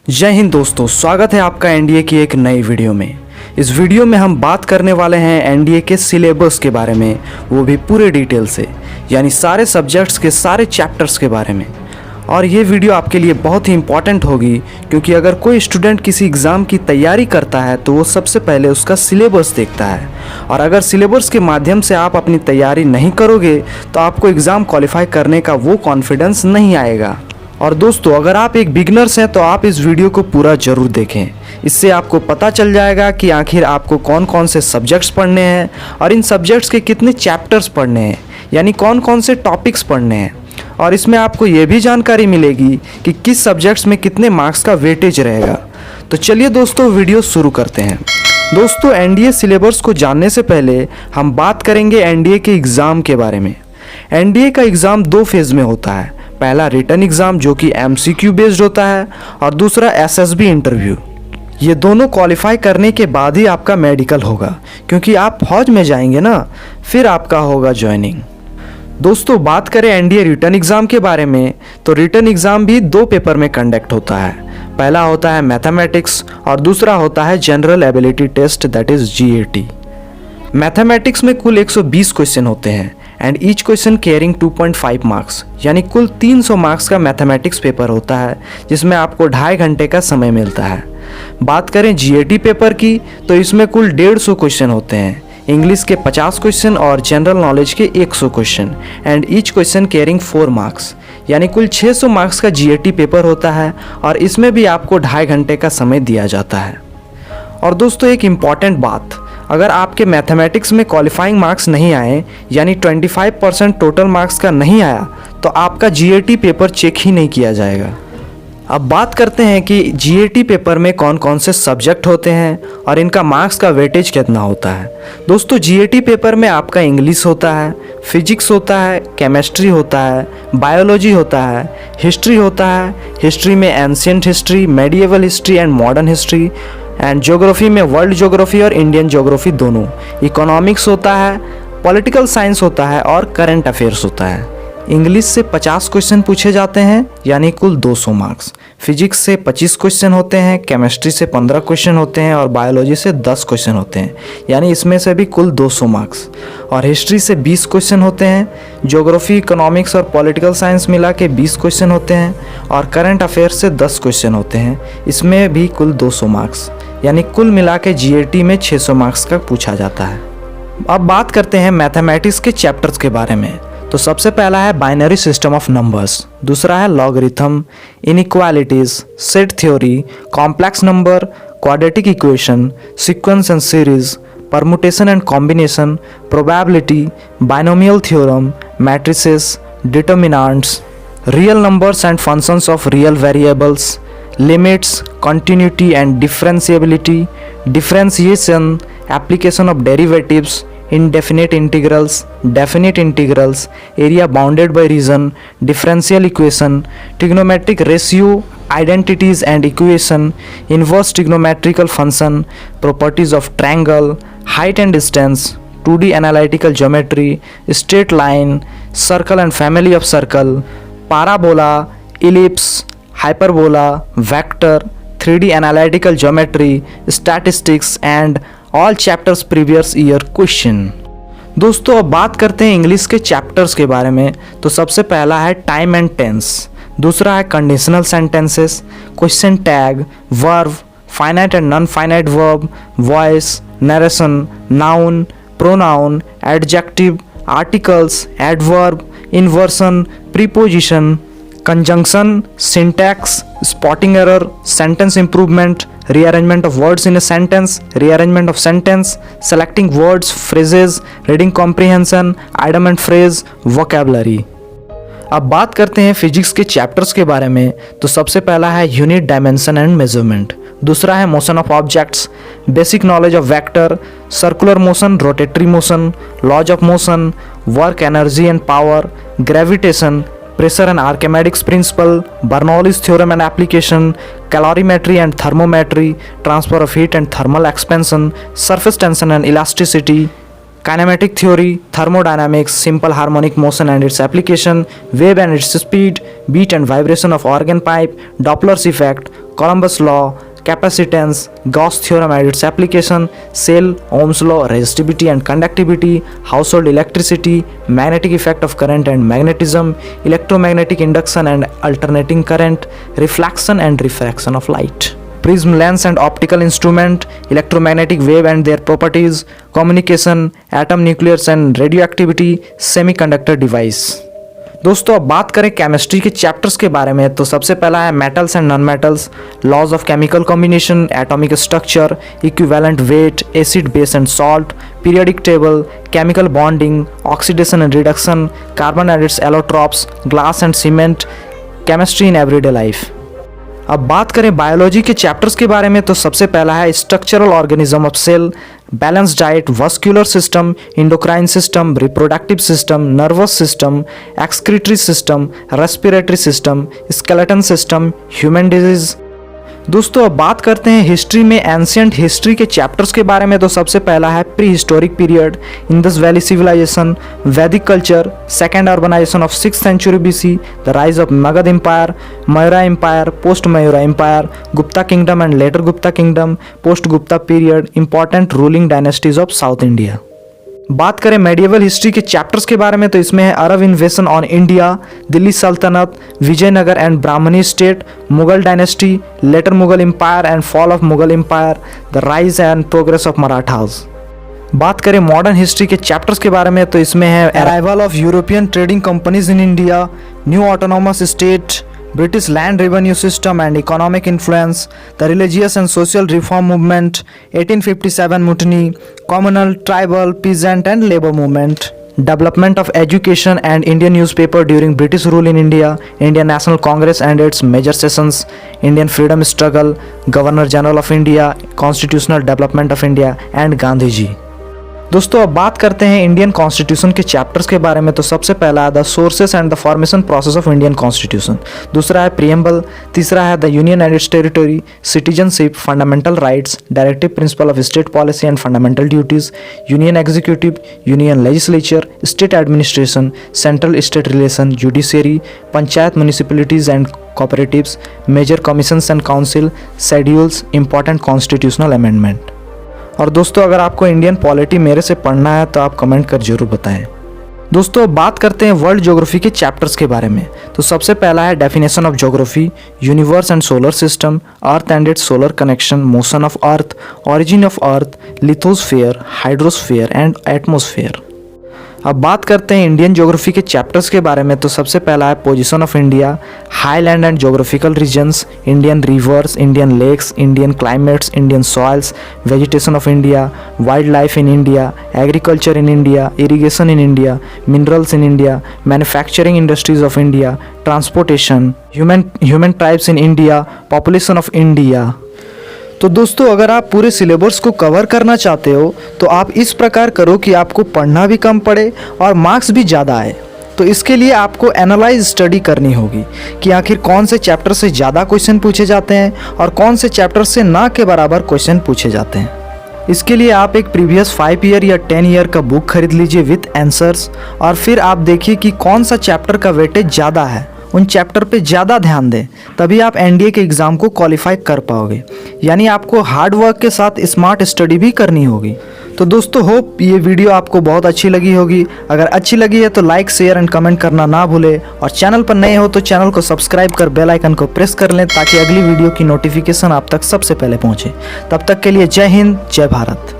जय हिंद दोस्तों, स्वागत है आपका एनडीए की एक नई वीडियो में। इस वीडियो में हम बात करने वाले हैं एनडीए के सिलेबस के बारे में, वो भी पूरे डिटेल से, यानी सारे सब्जेक्ट्स के सारे चैप्टर्स के बारे में। और ये वीडियो आपके लिए बहुत ही इंपॉर्टेंट होगी, क्योंकि अगर कोई स्टूडेंट किसी एग्ज़ाम की तैयारी करता है तो वो सबसे पहले उसका सिलेबस देखता है। और अगर सिलेबस के माध्यम से आप अपनी तैयारी नहीं करोगे तो आपको एग्ज़ाम क्वालिफाई करने का वो कॉन्फिडेंस नहीं आएगा। और दोस्तों, अगर आप एक बिगनर्स हैं तो आप इस वीडियो को पूरा ज़रूर देखें। इससे आपको पता चल जाएगा कि आखिर आपको कौन कौन से सब्जेक्ट्स पढ़ने हैं और इन सब्जेक्ट्स के कितने चैप्टर्स पढ़ने हैं, यानी कौन कौन से टॉपिक्स पढ़ने हैं। और इसमें आपको ये भी जानकारी मिलेगी कि किस सब्जेक्ट्स में कितने मार्क्स का वेटेज रहेगा। तो चलिए दोस्तों, वीडियो शुरू करते हैं। दोस्तों, एनडीए सिलेबस को जानने से पहले हम बात करेंगे एनडीए के एग्ज़ाम के बारे में। एनडीए का एग्ज़ाम 2 फेज़ में होता है। पहला रिटन एग्ज़ाम जो कि एमसीक्यू बेस्ड होता है, और दूसरा एसएसबी इंटरव्यू। ये दोनों क्वालिफाई करने के बाद ही आपका मेडिकल होगा, क्योंकि आप फौज में जाएंगे ना, फिर आपका होगा ज्वाइनिंग। दोस्तों, बात करें एनडीए रिटन एग्ज़ाम के बारे में, तो रिटन एग्ज़ाम भी 2 पेपर में कंडक्ट होता है। पहला होता है मैथमेटिक्स और दूसरा होता है general ability test, that is GAT. Mathematics में कुल 120 क्वेश्चन होते हैं and each question carrying 2.5 marks, यानी कुल 300 मार्क्स का मैथमेटिक्स पेपर होता है, जिसमें आपको 2.5 घंटे का समय मिलता है। बात करें जीएटी पेपर की, तो इसमें कुल 150 क्वेश्चन होते हैं। इंग्लिश के 50 क्वेश्चन और जनरल नॉलेज के 100 question and each question carrying 4 marks, यानी कुल 600 मार्क्स का जीएटी पेपर होता है, और इसमें भी आपको 2.5 घंटे का समय दिया जाता है। और दोस्तों, एक इम्पॉर्टेंट बात, अगर आपके मैथमेटिक्स में क्वालिफाइंग मार्क्स नहीं आए, यानी 25% टोटल मार्क्स का नहीं आया, तो आपका जीएटी पेपर चेक ही नहीं किया जाएगा। अब बात करते हैं कि जीएटी पेपर में कौन कौन से सब्जेक्ट होते हैं और इनका मार्क्स का वेटेज कितना होता है। दोस्तों, जीएटी पेपर में आपका इंग्लिश होता है, फिजिक्स होता है, केमिस्ट्री होता है, बायोलॉजी होता है, हिस्ट्री होता है। हिस्ट्री में ancient history, medieval history and modern history, and geography में वर्ल्ड ज्योग्राफी और इंडियन ज्योग्राफी दोनों। इकोनॉमिक्स होता है, पॉलिटिकल साइंस होता है और करंट अफेयर्स होता है। इंग्लिश से 50 क्वेश्चन पूछे जाते हैं, यानी कुल 200 मार्क्स। फिजिक्स से 25 क्वेश्चन होते हैं, केमिस्ट्री से 15 क्वेश्चन होते हैं और बायोलॉजी से 10 क्वेश्चन होते हैं, यानी इसमें से भी कुल 200 मार्क्स। और हिस्ट्री से 20 क्वेश्चन होते हैं, ज्योग्राफी, इकोनॉमिक्स और पॉलिटिकल साइंस मिला के 20 क्वेश्चन होते हैं, और करंट अफेयर्स से 10 क्वेश्चन होते हैं, इसमें भी कुल 200 मार्क्स, यानी कुल मिला के जीएटी में 600 मार्क्स का पूछा जाता है। अब बात करते हैं मैथमेटिक्स के चैप्टर्स के बारे में। तो सबसे पहला है बाइनरी सिस्टम ऑफ नंबर्स, दूसरा है logarithm, inequalities, set theory, complex number, quadratic equation, sequence and series, permutation and combination, probability, binomial theorem, matrices, determinants, real numbers and functions of real variables, limits, continuity and differentiability, differentiation, application of derivatives, indefinite integrals, definite integrals, area bounded by region, differential equation, trigonometric ratio, identities and equation, inverse trigonometrical function, properties of triangle, height and distance, 2D analytical geometry, straight line, circle and family of circle, parabola, ellipse, hyperbola, vector, 3D analytical geometry, statistics and all chapters previous year question। दोस्तों, अब बात करते हैं English के chapters के बारे में। तो सबसे पहला है टाइम एंड टेंस, दूसरा है conditional sentences, question tag, verb, finite and non finite verb, voice, narration, noun, pronoun, adjective, articles, adverb, inversion, preposition, conjunction, syntax, spotting error, sentence improvement, rearrangement of words in a sentence, rearrangement of sentence, selecting words, phrases, reading comprehension, idiom and phrase, vocabulary। अब बात करते हैं physics के chapters के बारे में। तो सबसे पहला है यूनिट, डायमेंशन एंड मेजरमेंट, दूसरा है motion of objects, basic knowledge of vector, circular motion, rotatory motion, laws of motion, work, energy and power, gravitation, pressure and Archimedes principle, Bernoulli's theorem and application, calorimetry and thermometry, transfer of heat and thermal expansion, surface tension and elasticity, Kinematic theory, thermodynamics, simple harmonic motion and its application, wave and its speed, beat and vibration of organ pipe, Doppler's effect, Columbus law, capacitance, Gauss theorem and its application, cell, Ohm's law, resistivity and conductivity, household electricity, magnetic effect of current and magnetism, electromagnetic induction and alternating current, reflection and refraction of light, prism, lens and optical instrument, electromagnetic wave and their properties, communication, atom, nucleus and radioactivity, semiconductor device। दोस्तों अब बात करें chemistry के chapters के बारे में तो सबसे पहला है metals and non metals, laws of chemical combination, atomic structure, equivalent weight, acid base and salt, periodic table, chemical bonding, oxidation and reduction, carbon and its allotropes, glass and cement, chemistry in everyday life. अब बात करें biology के chapters के बारे में तो सबसे पहला है structural organism of cell, balance diet, vascular system, endocrine system, reproductive system, nervous system, excretory system, respiratory system, skeleton system, human disease. दोस्तों अब बात करते हैं हिस्ट्री में एंशियंट हिस्ट्री के चैप्टर्स के बारे में तो सबसे पहला है prehistoric period, Indus valley civilisation, Vedic culture, second urbanisation of 6th century BC, the rise of Magadha empire, Maurya empire, post Maurya empire, Gupta kingdom and later Gupta kingdom, post Gupta period, important ruling dynasties of south India. बात करें medieval history के chapters के बारे में तो इसमें है Arab invasion on India, Delhi सल्तनत, Vijayanagar and Bahmani state, Mughal dynasty, later Mughal empire and fall of Mughal empire, the rise and progress of Marathas. बात करें मॉडर्न हिस्ट्री के चैप्टर्स के बारे में तो इसमें है arrival of European trading companies in India, new autonomous state, British land revenue system and economic influence, the religious and social reform movement, 1857 mutiny, communal, tribal, peasant and labor movement, development of education and Indian newspaper during British rule in India, Indian National Congress and its major sessions, Indian freedom struggle, Governor General of India, constitutional development of India and Gandhi ji। दोस्तों अब बात करते हैं Indian constitution के chapters के बारे में तो सबसे पहला है the sources and the formation process of Indian constitution, दूसरा है प्रीएम्बल, तीसरा है the union and its territory, citizenship, fundamental rights, directive principle of state policy and fundamental duties, union executive, union legislature, state administration, central state relation, judiciary, panchayat, municipalities and cooperatives, major commissions and council, schedules, important constitutional amendment. और दोस्तों अगर आपको Indian polity मेरे से पढ़ना है तो आप कमेंट कर जरूर बताएं। दोस्तों अब बात करते हैं वर्ल्ड ज्योग्राफी के चैप्टर्स के बारे में तो सबसे पहला है definition of geography, universe and solar system, earth and it's solar connection, motion of earth, origin of earth, lithosphere, hydrosphere and atmosphere. अब बात करते हैं इंडियन ज्योग्राफी के चैप्टर्स के बारे में तो सबसे पहला है position of India, highland and geographical regions, Indian rivers, Indian lakes, Indian climates, Indian soils, vegetation of India, wild life in India, agriculture in India, irrigation in India, minerals in India, manufacturing industries of India, transportation, human tribes in India, population of India. तो दोस्तों अगर आप पूरे syllabus को cover करना चाहते हो तो आप इस प्रकार करो कि आपको पढ़ना भी कम पड़े और मार्क्स भी ज़्यादा आए। तो इसके लिए आपको एनालाइज स्टडी करनी होगी कि आखिर कौन से चैप्टर से ज़्यादा क्वेश्चन पूछे जाते हैं और कौन से चैप्टर से ना के बराबर क्वेश्चन पूछे जाते हैं। इसके लिए आप एक प्रीवियस 5 ईयर या 10 ईयर का बुक खरीद लीजिए विथ आंसर्स और फिर आप देखिए कि कौन सा चैप्टर का वेटेज ज़्यादा है, उन चैप्टर पे ज़्यादा ध्यान दें, तभी आप एनडीए के एग्ज़ाम को क्वालिफाई कर पाओगे। यानी आपको हार्ड वर्क के साथ स्मार्ट स्टडी भी करनी होगी। तो दोस्तों होप ये वीडियो आपको बहुत अच्छी लगी होगी। अगर अच्छी लगी है तो लाइक, शेयर एंड कमेंट करना ना भूले और चैनल पर नए हो तो चैनल को सब्सक्राइब कर बेल आइकन को प्रेस कर लें ताकि अगली वीडियो की नोटिफिकेशन आप तक सबसे पहले पहुँचे। तब तक के लिए जय हिंद, जय भारत।